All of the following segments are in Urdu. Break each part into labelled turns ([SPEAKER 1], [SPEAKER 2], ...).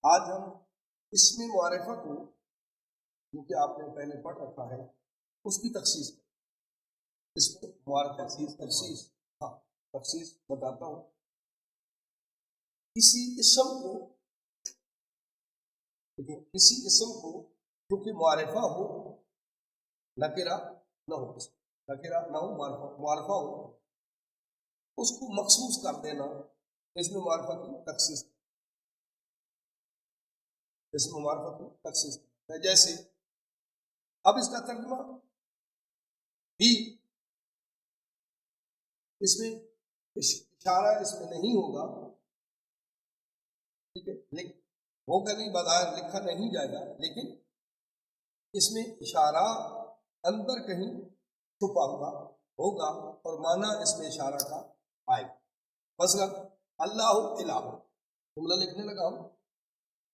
[SPEAKER 1] آج ہم اسم معرفہ کو جو کہ آپ نے پہلے پڑھ رکھا ہے اس کی تخصیص، اسم معرفہ کی تخصیص بتاتا ہوں۔ کسی اسم کو جو کہ معرفہ ہو، نکرہ نہ ہو، معرفہ ہو، اس کو مخصوص کر دینا اسم معرفہ کی تخصیص ہے۔ جیسے اب اس کا ترجمہ بھی اس میں اشارہ اس میں نہیں ہوگا، ٹھیک ہے، ہوگا نہیں، بظاہر لکھا نہیں جائے گا، لیکن اس میں اشارہ اندر کہیں چھپا ہوا ہوگا اور معنی اس میں اشارہ کا آئے گا۔ مثلا اللہ الہ، جملہ لکھنے لگا ہوں،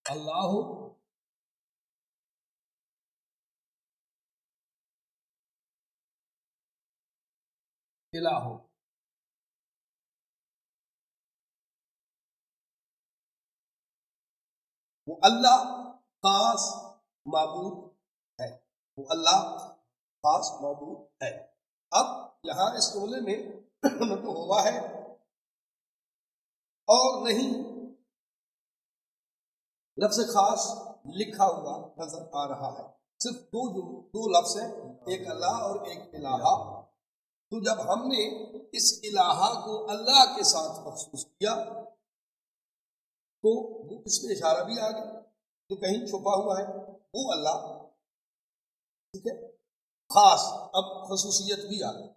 [SPEAKER 1] اللہ الہ، وہ اللہ خاص معبود ہے، وہ اللہ خاص معبود ہے۔ اب یہاں اس جملے میں نہ تو ہوا ہے اور نہیں لفظ خاص لکھا ہوا نظر آ رہا ہے، صرف دو لفظ ہیں، ایک اللہ اور ایک الہ۔ تو جب ہم نے اس الہ کو اللہ کے ساتھ مخصوص کیا تو وہ اس میں اشارہ بھی آ گیا، جو کہیں چھپا ہوا ہے وہ اللہ، ٹھیک ہے، خاص، اب خصوصیت بھی آ گئی،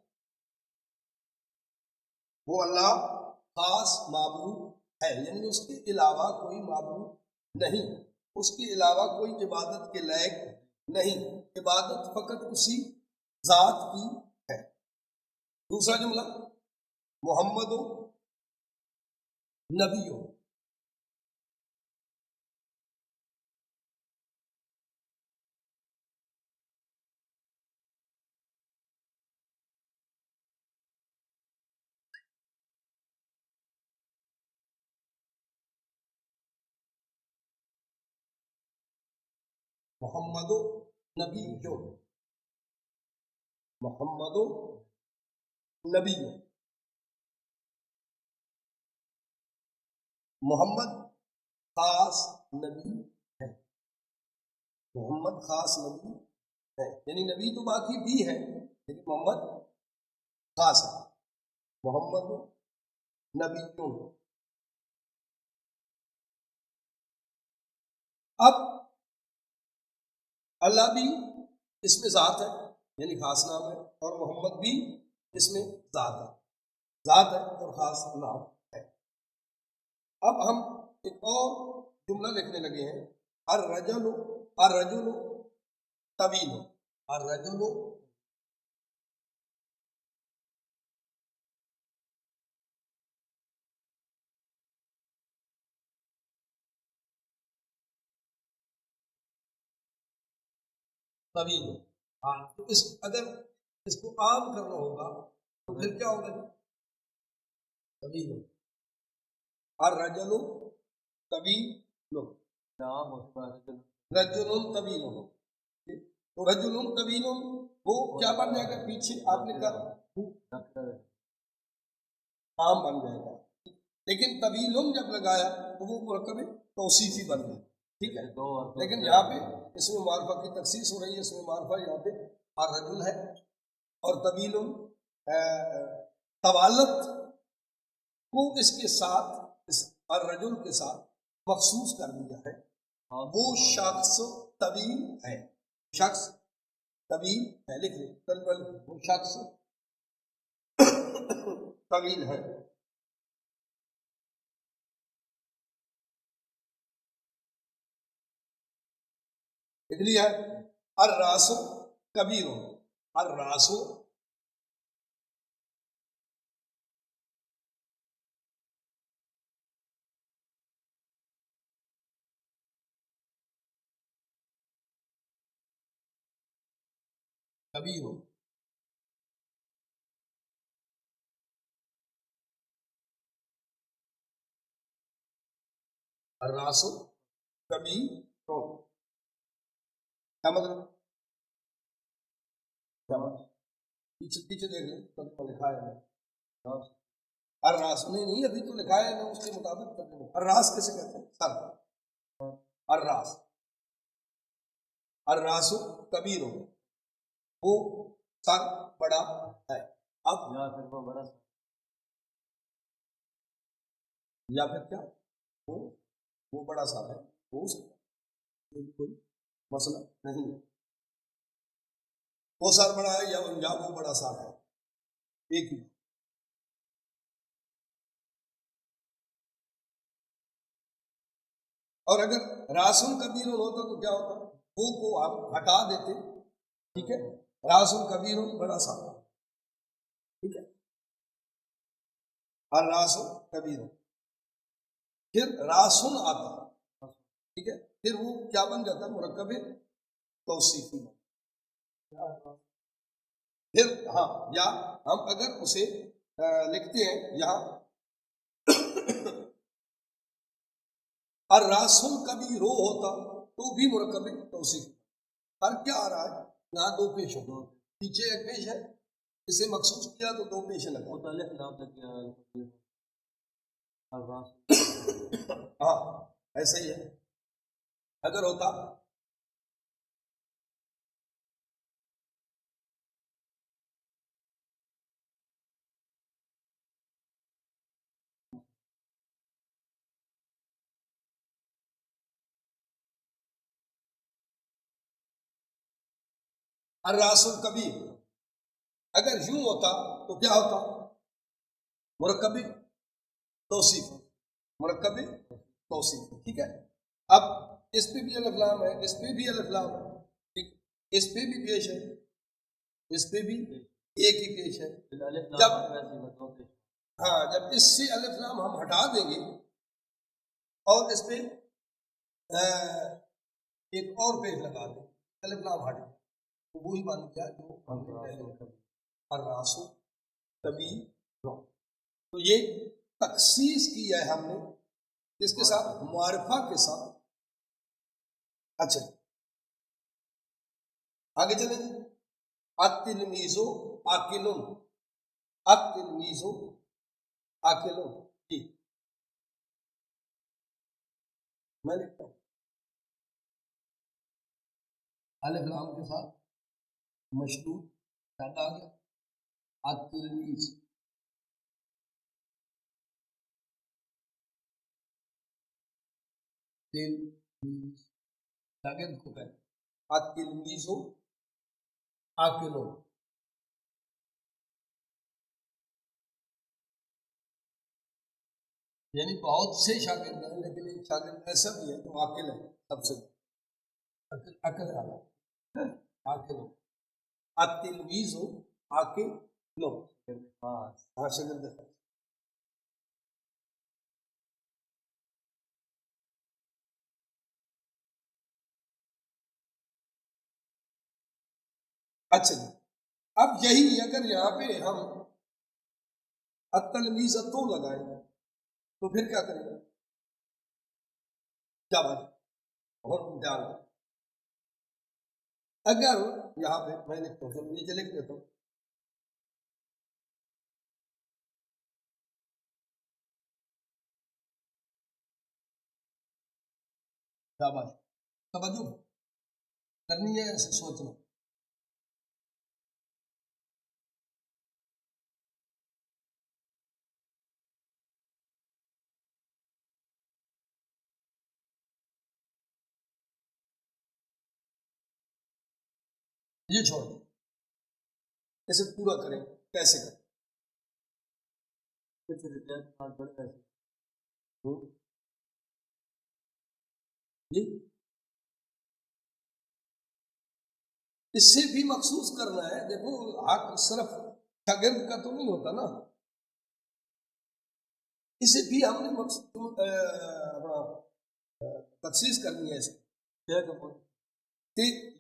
[SPEAKER 1] وہ اللہ خاص معبود ہے، یعنی اس کے علاوہ کوئی معبود نہیں، اس کے علاوہ کوئی عبادت کے لائق نہیں، عبادت فقط اسی ذات کی ہے۔ دوسرا جملہ محمد نبی، محمد نبی، محمد نبی، محمد خاص نبی ہے، محمد خاص نبی ہے، یعنی نبی تو باقی بھی ہے لیکن محمد خاص ہے، محمد نبی۔ اب اللہ بھی اس میں ذات ہے، یعنی خاص نام ہے، اور محمد بھی اس میں ذات ہے اور خاص نام ہے۔ اب ہم ایک اور جملہ لکھنے لگے ہیں، الرجل طویل، الرجل طویل، ہاں، تو اگر اس کو عام کرنا ہوگا تو پھر کیا ہوگا؟ طویل، الرجل طویل، رجل طویل، تو رجل طویل وہ کیا بن جائے گا؟ پیچھے آپ نے کہا عام بن جائے گا، لیکن طویل جب لگایا تو وہ مرکب توصیفی بن گیا، ٹھیک ہے، لیکن یہاں پہ اس میں معرفہ کی تخصیص ہو رہی ہے، اس میں معرفہ یہاں پہ الرجل ہے، اور طویل طوالت کو اس کے ساتھ، اس الرجل کے ساتھ مخصوص کر دیا ہے، وہ شخص طویل ہے، شخص طویل ہے، لکھ لیں، وہ شخص طویل ہے۔ لکھ لیا، الراس کبیر، الراس کبیر، الراس کبھی رو، کیا مطلب؟ پیچھے پیچھے دیکھ لیں تو لکھا ہے الراس، نہیں ابھی تو لکھا ہے میں اس کے مطابق الراس کیسے کہتے ہیں؟ سر، الراس، الراس کبیر ہو، وہ سر بڑا ہے. اب یا پھر وہ بڑا سر، یا پھر کیا وہ بڑا سر ہے، ہو سکتا ہے، کوئی مسئلہ نہیں. وہ سر بڑا ہے یا وہ بڑا سر ہے، ایک ہی. اور اگر راسن کبیر ہوتا تو کیا ہوتا؟ وہ کو آپ ہٹا دیتے، ٹھیک ہے، راسن کبیر بڑا سا، ٹھیک ہے، اور راسن کبیر، پھر راسن آتا، ٹھیک ہے، پھر وہ کیا بن جاتا ہے؟ مرکب توصیفی. پھر ہاں، یا ہم اگر اسے لکھتے ہیں یہاں الراسل کبھی رو ہوتا تو بھی مرکب توصیف. فرق کیا آ رہا ہے؟ یہاں دو پیش ہو، پیچھے ایک پیش ہے، اسے مخصوص کیا تو دو پیش لگا. ہاں ایسا ہی ہے. اگر ہوتا الراسل کبیر، اگر یوں ہوتا تو کیا ہوتا؟ مرکب توصیف، مرکب توصیف، ٹھیک ہے. اب اس پہ بھی الف لام ہے، اس پہ بھی الف لام ہے، ٹھیک، اس پہ بھی پیش ہے، اس پہ بھی ایک ہی پیش ہے. جب ہاں جب اس سے الف لام ہم ہٹا دیں گے اور اس پہ ایک اور پیش لگا دیں، الف لام ہٹ گئے، وہی بن گیا جو الراسو کبھی رو. تو یہ تخصیص کی ہے ہم نے اس کے ساتھ، معرفہ کے ساتھ. اچھا آگے چلیں گے. التلمیذ عاقل، التلمیذ عاقل، ٹھیک، میں لکھتا ہوں الف لام کے ساتھ مشروط کیا آ گیا؟ التلمیذ، شاگرد کو کہتے التلمیذ عاقل. یعنی بہت سے شاگرد ہیں لیکن ایک شاگرد ایسا بھی ہے جو عاقل ہے، سب سے عقل والا عاقل. التلمیذ عاقل، ہاں شاگرد. اچھا جی، اب یہی اگر یہاں پہ ہم التلمیذ تو لگائیں تو پھر کیا کریں گے؟ کیا بات بہت دھیان ہے. اگر یہاں پہ میں لکھتا ہوں، نیچے لکھ دیتا ہوں کیا بات، توجہ کرنی ہے، ایسے سوچنا. یہ چھوڑ دیں، اسے پورا کریں. کیسے کریں؟ جی اس سے بھی مخصوص کرنا ہے. دیکھو حق صرف شاگرد کا تو نہیں ہوتا نا، اسے بھی ہم نے تخصیص کرنی ہے. اس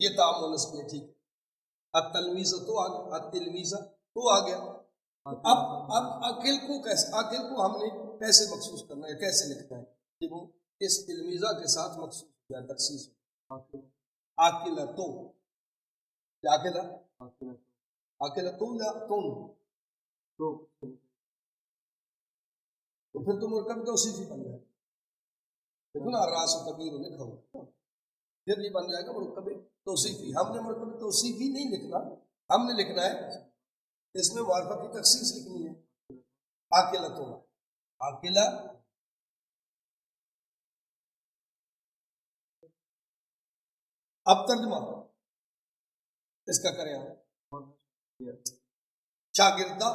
[SPEAKER 1] یہ تعامل اس کے، ٹھیک. التلمیذ تو آ گیا، التلمیذ تو آ گیا. اب عاقل کو کیسے، عاقل کو ہم نے کیسے مخصوص کرنا ہے، کیسے لکھنا ہے کہ وہ اس تلمیذہ کے ساتھ مخصوص یا تخصیص عاقلہ تو کیا عاقلہ عاقلہ تو یا تم تو پھر تو مرکب توصیفی بن جائے دیکھو نا راس و کبیر لکھا ہوا پھر یہ بن جائے گا مرکب توصیفی. ہم نے مرکب توصیفی نہیں لکھنا, ہم نے لکھنا ہے اس میں معرفہ کی تخصیص لکھنی ہے. عاقلہ تو عاقلہ اب ترجمہ اس کا کریں آپ. شاگردہ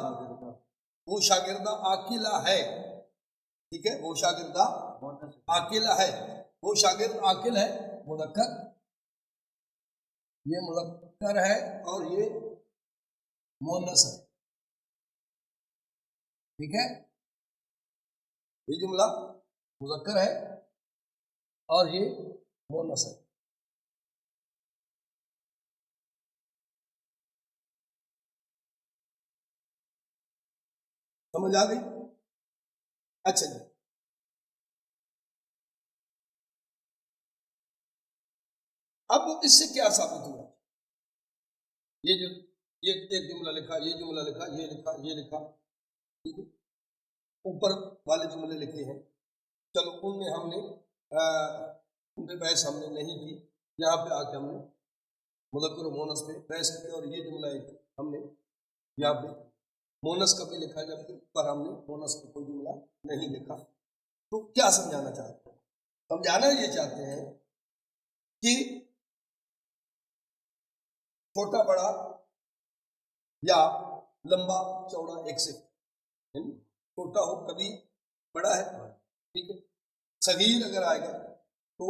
[SPEAKER 1] وہ شاگردہ عاقلہ ہے, ٹھیک ہے, وہ شاگردہ عاقلہ ہے, وہ شاگرد عاقل ہے, مذکر, یہ مذکر ہے اور یہ مؤنث ہے, ٹھیک ہے, یہ جملہ مذکر ہے اور یہ مؤنث ہے. سمجھ آ گئی؟ اچھا جی, اب اس سے کیا ثابت ہوا؟ یہ جو یہ ایک جملہ لکھا, یہ جملہ لکھا, یہ لکھا, یہ لکھا, ٹھیک ہے, اوپر والے جملے لکھے ہیں, چلو ان میں ہم نے ان پہ بحث ہم نے نہیں کی, یہاں پہ آ کے ہم نے مذکر و مؤنث پہ بحث کی, اور یہ جملہ ایک ہم نے یہاں پہ مؤنث کا بھی لکھا, جبکہ پر ہم نے مؤنث کا کوئی جملہ نہیں لکھا. تو کیا سمجھانا چاہتے ہیں؟ سمجھانا یہ چاہتے ہیں کہ چھوٹا بڑا یا لمبا چوڑا ایک صفت, یعنی چھوٹا ہو کبھی بڑا ہے, ٹھیک ہے, صغیر اگر آئے گا تو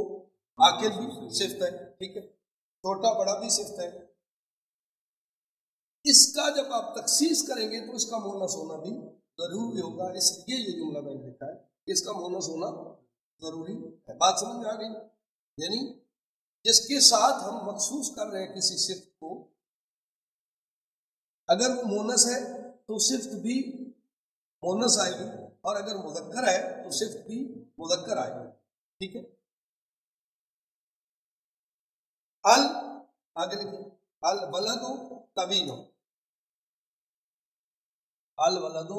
[SPEAKER 1] عاقل بھی صفت ہے, ٹھیک ہے, چھوٹا بڑا بھی صفت ہے. اس کا جب آپ تخصیص کریں گے تو اس کا مؤنث ہونا بھی ضروری ہوگا. اس لیے یہ جملہ میں نے لکھا ہے کہ اس کا مؤنث ہونا ضروری ہے. بات سمجھ میں آ گئی؟ یعنی جس کے ساتھ ہم مخصوص کر رہے ہیں کسی صفت کو, اگر وہ مؤنث ہے تو صفت بھی مؤنث آئے گی, اور اگر مذکر ہے تو صفت بھی مذکر آئے گی, ٹھیک ہے. ال آگے لکھیں, الولد طویل, الولد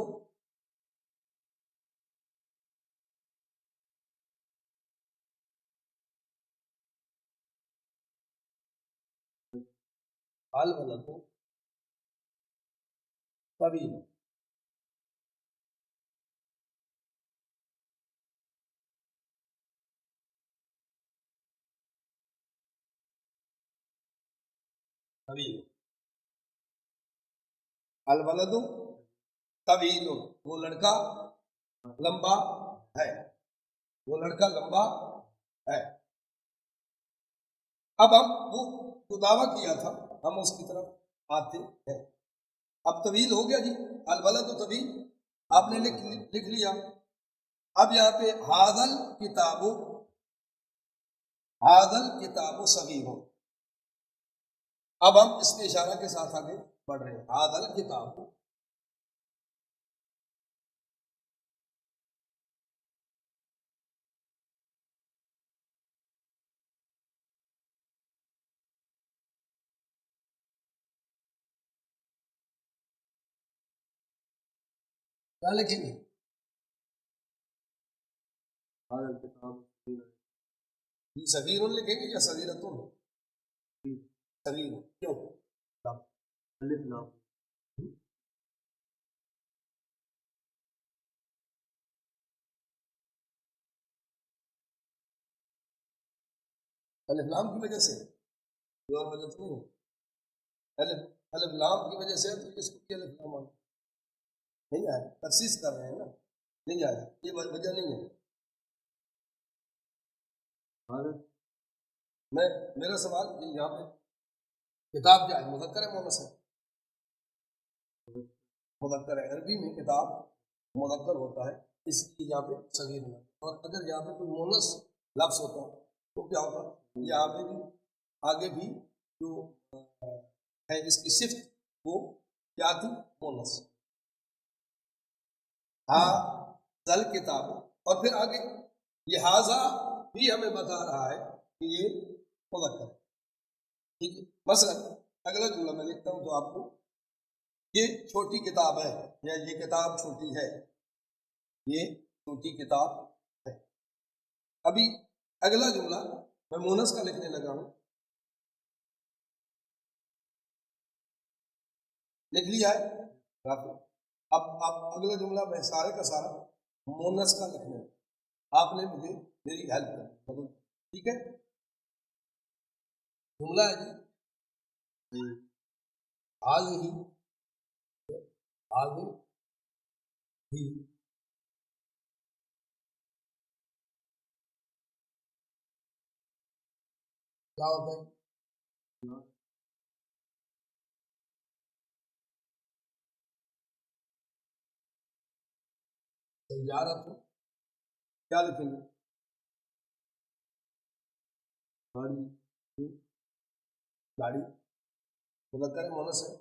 [SPEAKER 1] الولد طویل. الولد طویل, وہ لڑکا لمبا ہے, وہ لڑکا لمبا ہے. اب ہم وہ جو دعویٰ کیا تھا ہم اس کی طرف آتے ہیں. اب طویل ہو گیا جی, الولد طویل آپ نے لکھ لیا. اب یہاں پہ حاضل کتاب صغیر ہو, اب ہم اس کے اشارہ کے ساتھ آگے بڑھ رہے ہیں. حاضل کتاب کیا لکھیں گے؟ جی صغیر لکھیں گے یا صغیرتن؟ صغیر. کیوں؟ الف لام الف لام کی وجہ سے, کوئی اور وجہ تو نہیں ہے. الف لام کی وجہ سے تو اس کو کیا الف لام نہیں آیا, تخصیص کر رہے ہیں نا, نہیں آیا, یہ وجہ نہیں ہے. میرا سوال یہاں پہ کتاب کیا ہے, مذکر ہے مؤنث ہے؟ مذکر ہے. عربی میں کتاب مذکر ہوتا ہے, اس لیے یہاں پہ صغیر ہونا. اور اگر یہاں پہ کوئی مؤنث لفظ ہوتا تو کیا ہوتا, یہاں پہ بھی آگے بھی جو ہے اس کی صفت وہ کیا تھی, مؤنث. ہاں ذل کتاب, اور پھر آگے لہٰذا بھی ہمیں بتا رہا ہے کہ یہ مذکر ہے، ٹھیک ہے۔ مثلا اگلا جملہ میں لکھتا ہوں تو آپ کو، یہ چھوٹی کتاب ہے یا یہ کتاب چھوٹی ہے، یہ چھوٹی کتاب ہے۔ ابھی اگلا جملہ میں مونس کا لکھنے لگا ہوں، لکھ لیا ہے کافی۔ اب اگلا جملہ میں سارے کا سارا مونس کا لکھنے لگا، آپ نے مجھے میری ہیلپ کرنی، ٹھیک ہے۔ جملہ ہے جی آج ہی کیا ہوتا ہے؟ سیارت کیا لکھیں گے؟ گاڑی مذکر مونس ہے،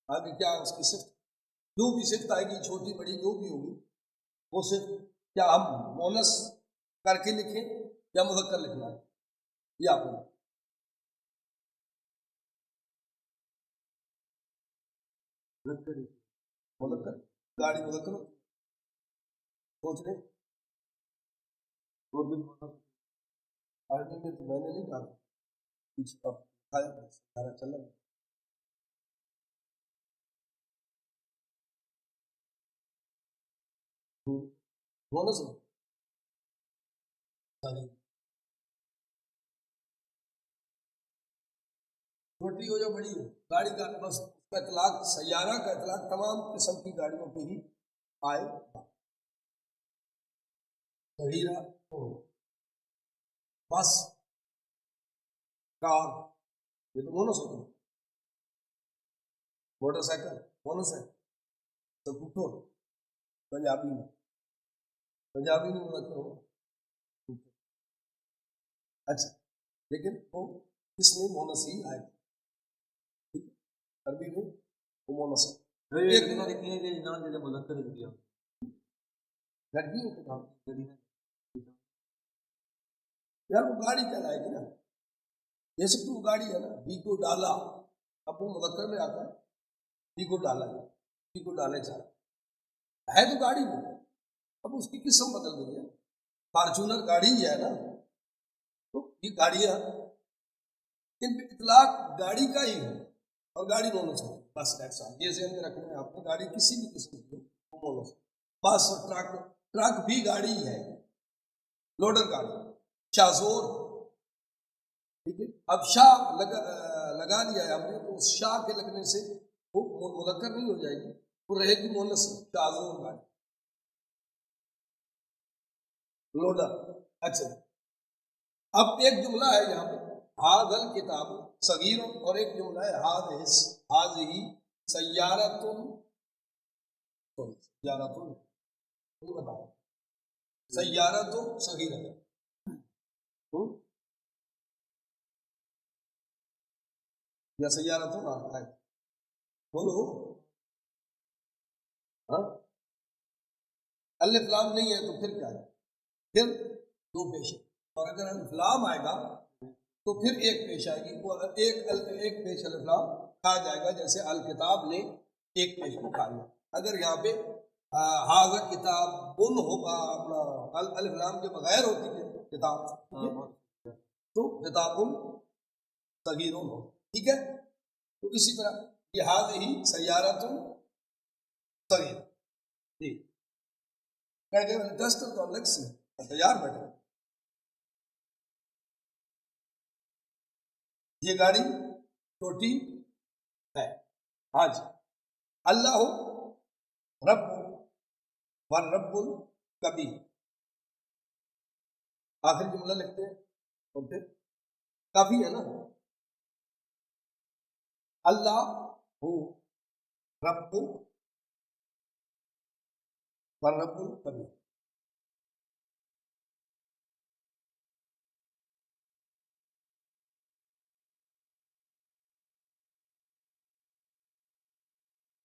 [SPEAKER 1] آگے کیا اس کی صفت، جو بھی صفت آئے گی چھوٹی بڑی جو بھی ہوگی وہ صرف کیا ہم مونس کر کے لکھیں یا مذکر لکھنا ہے، یہ آپ کو مذکر، گاڑی مذکر سوچ رہے عربی میں تو میں نے نہیں کہا پیچھے اب سارا چل رہا بولو سر چھوٹی ہو یا بڑی ہو گاڑی کا بس اس کا اطلاق، سیارہ کا اطلاق تمام قسم کی گاڑیوں پہ ہی آئے گا۔ صغیرہ بس کار یہ تو مونس ہوتا ہے، موٹر سائیکل مونس ہے، سکوٹر پنجابی میں مذکر ہو، اچھا لیکن وہ اس میں مونس ہی آئے گا، عربی میں وہ مونس ہے۔ لڑکی ہو کتاب یار وہ گاڑی کہلائے گی نا، جیسے کہ وہ گاڑی ہے نا، بی کو ڈالا، اب وہ مذکر میں آتا ہے، بی کو ڈالا ہے، بی کو ڈالے چاہ ہے تو گاڑی وہ، اب اس کی قسم بدل گئی ہے، فارچونر گاڑی ہی ہے نا، تو یہ گاڑیاں ان پہ اطلاق گاڑی کا ہی ہے اور گاڑی مونس ہے، بس ایسا یہ ذہن میں رکھنا ہے آپ کو، گاڑی کسی بھی قسم کی ہو وہ مونس ہے، بس ٹرک بھی گاڑی ہی ہے، لوڈر گاڑی، شاہزور، ٹھیک ہے۔ اب شاہ لگا لیا ہے ہم نے تو اس شاہ کے لگنے سے وہ مذکر نہیں ہو جائے گی، وہ رہے گی مونس، شاہزور گاڑی، لوڈر۔ اچھا اب ایک جملہ ہے یہاں پہ ہاذل کتاب صغیر، اور ایک جملہ ہے ہاذہ سیارتن، سیارتن یہ بتاؤ سیارت صغیر یا سیارتن آتا ہے، بولو ہاں، الف لام نہیں ہے تو پھر کیا ہے، پھر دو پیش، اور اگر الف لام آئے گا تو پھر ایک پیش آئے گی، وہ ایک پیش الف لام کھا جائے گا، جیسے الکتاب نے ایک پیش میں کھا لیا۔ اگر یہاں پہ ہاذا کتاب ان ہوگا اپنا الف لام کے بغیر ہوتی ہے کتاب تو کتاب صغیر ہو، ٹھیک ہے۔ تو اسی طرح یہ ہاذہ سیارت صغیر، ٹھیک ڈسٹر تو الگ سے تیار بیٹھے، یہ گاڑی چھوٹی ہے، ہاں جی، اللہ رب والرب الکبیر، آخر جملہ لکھتے ہیں اور پھر کافی ہے نا، اللہ ہو رب والرب الکبیر،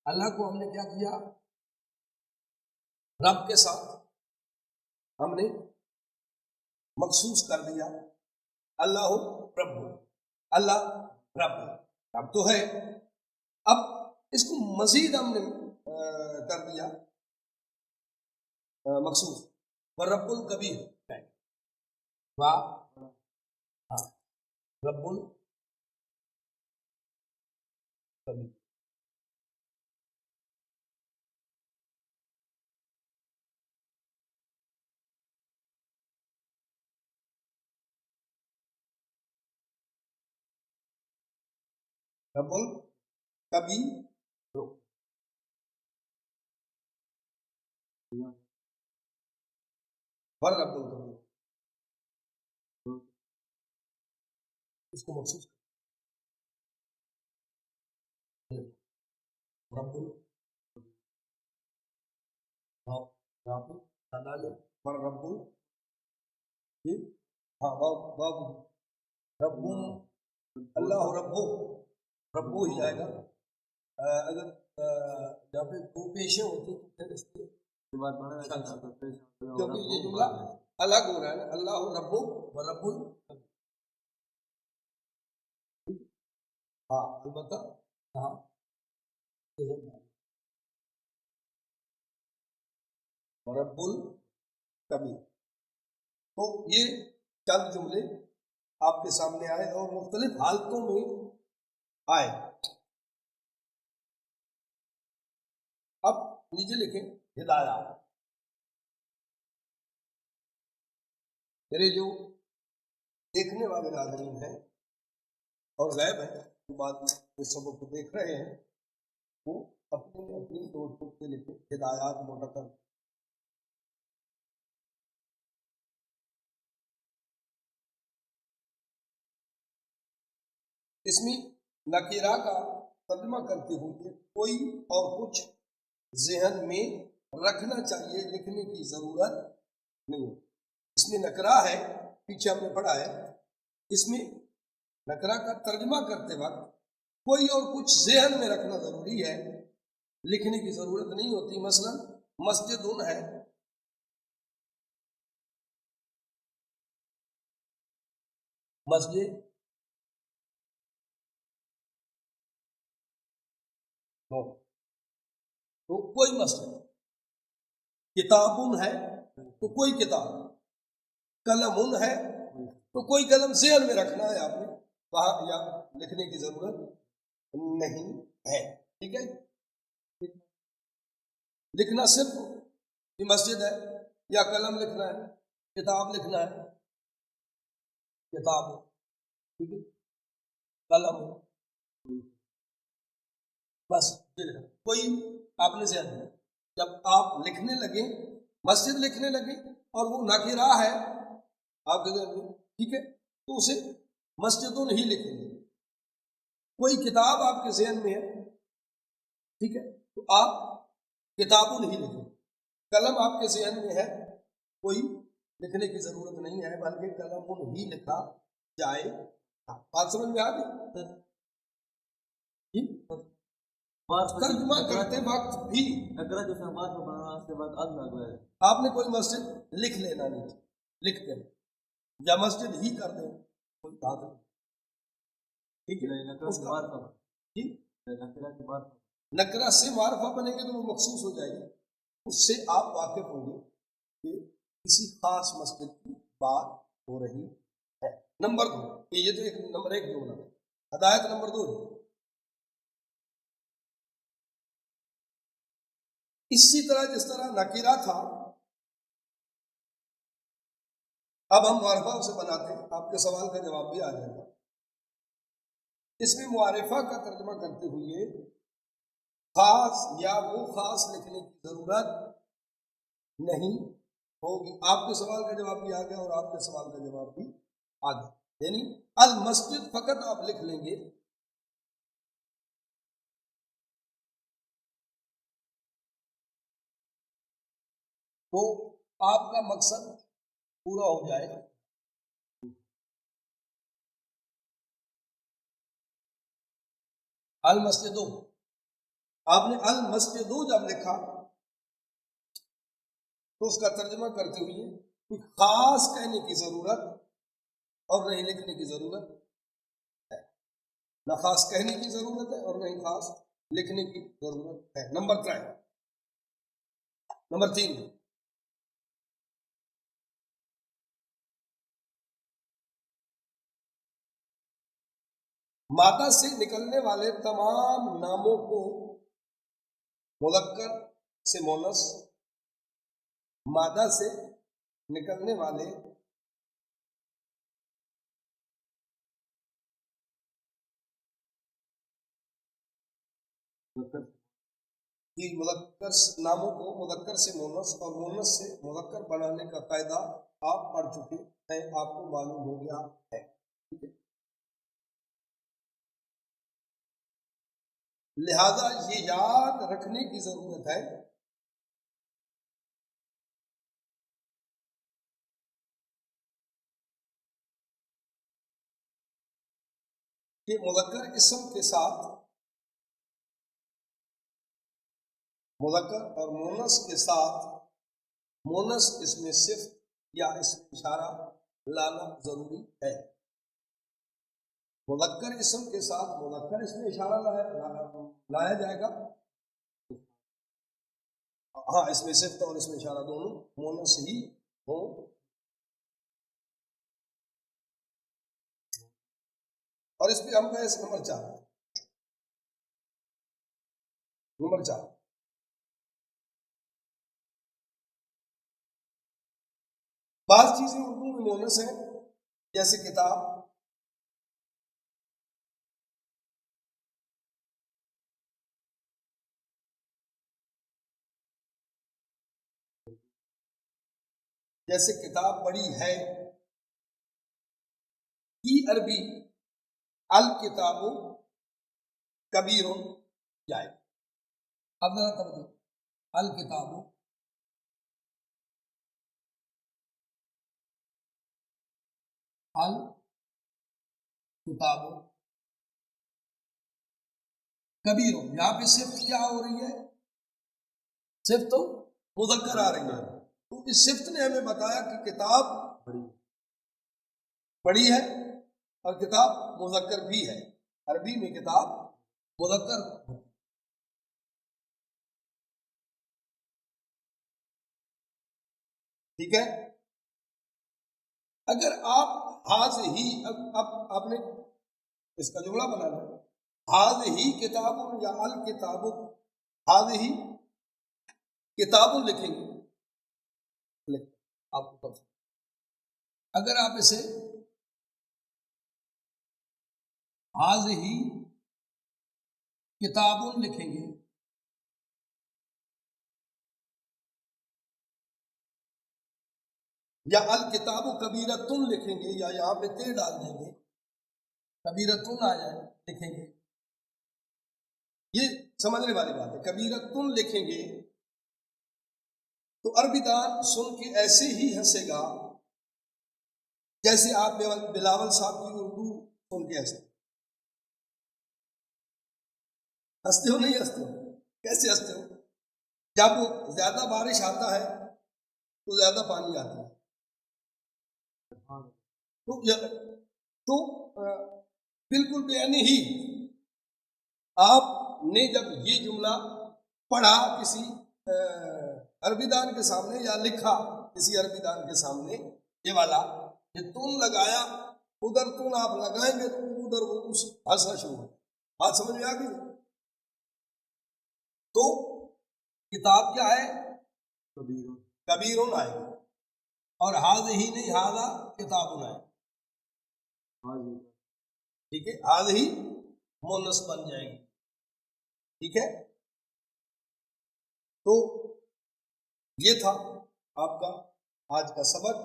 [SPEAKER 1] اللہ کو ہم نے کیا کیا، رب کے ساتھ ہم نے مخصوص کر دیا، اللہ رب، اللہ رب، رب تو ہے. اب اس کو مزید ہم نے کر دیا مخصوص، رب الکبیر، واہ ہاں رب الکبیر. رب الکبیر رب الکبیر، اس کو مخصوص رب رب رب ہاں باب رب، اللہ ربو ہی آئے گا. اگر جہاں پہ دو پیشے ہوتے تو پھر اس کے کیونکہ یہ جملہ الگ ہو رہا ہے نا، اللہ ربو و رب ہاں البتہ ہاں رب الکبیر. تو یہ چند جملے آپ کے سامنے آئے اور مختلف حالتوں میں آئے. اب نیچے لکھیں ہدایات. میرے جو دیکھنے والے ناظرین ہیں اور غیب ہیں بعد میں اس سبق کو دیکھ رہے ہیں، وہ اپنی اپنی نوٹ بک پہ لکھیں ہدایات موٹا کر. اس میں نکیرہ کا ترجمہ کرتے ہوئے کوئی اور کچھ ذہن میں رکھنا چاہیے، لکھنے کی ضرورت نہیں. اس میں نکرہ ہے، پیچھے ہم نے پڑھا ہے، اس میں نکرہ کا ترجمہ کرتے وقت کوئی اور کچھ ذہن میں رکھنا ضروری ہے، لکھنے کی ضرورت نہیں ہوتی. مثلا مسجد ہے، مسجد تو کوئی مسجد، کتاب ہے تو کوئی کتاب، قلم ہے تو کوئی قلم ذہن میں رکھنا ہے آپ نے، وہاں یا لکھنے کی ضرورت نہیں ہے. ٹھیک ہے، لکھنا صرف یہ مسجد ہے یا قلم لکھنا ہے، کتاب لکھنا ہے، کتاب ٹھیک ہے، قلم بس کوئی آپ نے ذہن میں. جب آپ لکھنے لگے، مسجد لکھنے لگے اور وہ ناکرہ ہے آپ کے ذہن میں، ٹھیک ہے، تو اسے مسجدوں نہیں لکھیں گے. کوئی کتاب آپ کے ذہن میں ہے، ٹھیک ہے، تو آپ کتابوں نہیں لکھیں. قلم آپ کے ذہن میں ہے، کوئی لکھنے کی ضرورت نہیں ہے، بلکہ قلم ہی لکھا جائے. بات سمجھ میں آ گئی؟ ترجمہ کرتے وقت بھی آپ نے کوئی مسجد لکھ لینا نہیں، لکھ دیں یا مسجد ہی کر دیں، کوئی بات نہیں. ٹھیک ہے، نکرہ سے معرفہ بنے گے تو وہ مخصوص ہو جائے گی، اس سے آپ واقف ہوں گے کہ کسی خاص مسجد کی بات ہو رہی ہے. نمبر 2، یہ تو ایک نمبر 1 جملہ ہے. ہدایت نمبر 2، اسی طرح جس طرح نکیرہ تھا، اب ہم معرفہ سے بناتے ہیں. آپ کے سوال کا جواب بھی آ جائے گا. اس میں معرفہ کا ترجمہ کرتے ہوئے خاص یا وہ خاص لکھنے کی ضرورت نہیں ہوگی. آپ کے سوال کا جواب بھی آ گیا اور آپ کے سوال کا جواب بھی آ گیا. یعنی المسجد فقط آپ لکھ لیں گے، تو آپ کا مقصد پورا ہو جائے گا. المسجدوں، آپ نے المسجدوں جب لکھا تو اس کا ترجمہ کرتے ہوئے کوئی خاص کہنے کی ضرورت اور نہیں لکھنے کی ضرورت ہے، نہ خاص کہنے کی ضرورت ہے اور نہ ہی خاص لکھنے کی ضرورت ہے۔ نمبر 3، مادہ سے نکلنے والے تمام ناموں کو مذکر سے مونس، مادہ سے نکلنے والے مذکر ناموں کو مذکر سے مونس اور مونس سے مذکر بنانے کا قاعدہ آپ پڑھ چکے ہیں، آپ کو معلوم ہو گیا ہے، ٹھیک ہے؟ لہذا یہ یاد رکھنے کی ضرورت ہے کہ مذکر اسم کے ساتھ مذکر اور مونس کے ساتھ مونس اس میں صفت یا اس میں اشارہ لانا ضروری ہے۔ مذکر اسم کے ساتھ مذکر اس میں اشارہ لایا جائے گا، ہاں اس میں صفت اور اس میں اشارہ دونوں مونس ہی ہو۔ اور اس پہ ہم کہیں نمبر 4 بعض چیزیں اردو میں مونس ہیں، جیسے کتاب، جیسے کتاب پڑھی ہے کی عربی الکتاب کبیر جائے۔ اب ذرا توجہ، الکتاب کبیر، یہاں پہ صفت کیا ہو رہی ہے؟ صفت تو مذکر آ رہی ہے، تو اس صفت نے ہمیں بتایا کہ کتاب پڑھی ہے اور کتاب مذکر بھی ہے، عربی میں کتاب مذکر، ٹھیک ہے؟ اگر آپ حاض ہی، اب آپ نے اس کا جملہ بنانا، حاض ہی کتاب یا الکتاب، حاض ہی کتاب لکھیں گے، آپ کو اگر آپ اسے حاض ہی کتاب لکھیں گے یا الکتاب کبیرتن لکھیں گے، یا یہاں پہ تے ڈال دیں گے، کبیرتن آ جائے لکھیں گے، یہ سمجھنے والی بات ہے۔ کبیرتن لکھیں گے تو عربی دان سن کے ایسے ہی ہنسے گا جیسے آپ بلاول صاحب کی اردو سن کے ہنستے ہو، نہیں ہنستے ہو؟ کیسے ہنستے ہو؟ جب زیادہ بارش آتا ہے تو زیادہ پانی آتا ہے، تو بالکل بیانی ہی آپ نے جب یہ جملہ پڑھا کسی عربی دان کے سامنے یا لکھا کسی عربی دان کے سامنے، یہ والا یہ تم لگایا، ادھر تم آپ لگائیں گے تو ادھر وہ ہنسنا شروع ہو، بات سمجھ میں آ گئی؟ تو کتاب کیا ہے؟ کبیرون آئے گا، اور حاض ہی نہیں، حاضہ کتاب آئے، ٹھیک ہے؟ حاض ہی مونس بن جائے گی، ٹھیک ہے؟ تو یہ تھا آپ کا آج کا سبق،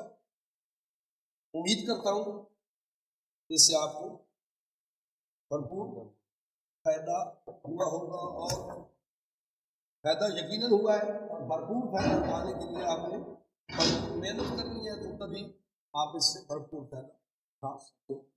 [SPEAKER 1] امید کرتا ہوں اس سے آپ کو بھرپور فائدہ ہوا ہوگا، اور فائدہ یقیناً ہوا ہے، اور بھرپور فائدہ اٹھانے کے لیے آپ نے بھرپور محنت کرنی ہے، تو تبھی آپ اس سے بھرپور فائدہ اٹھا سکتے ہیں۔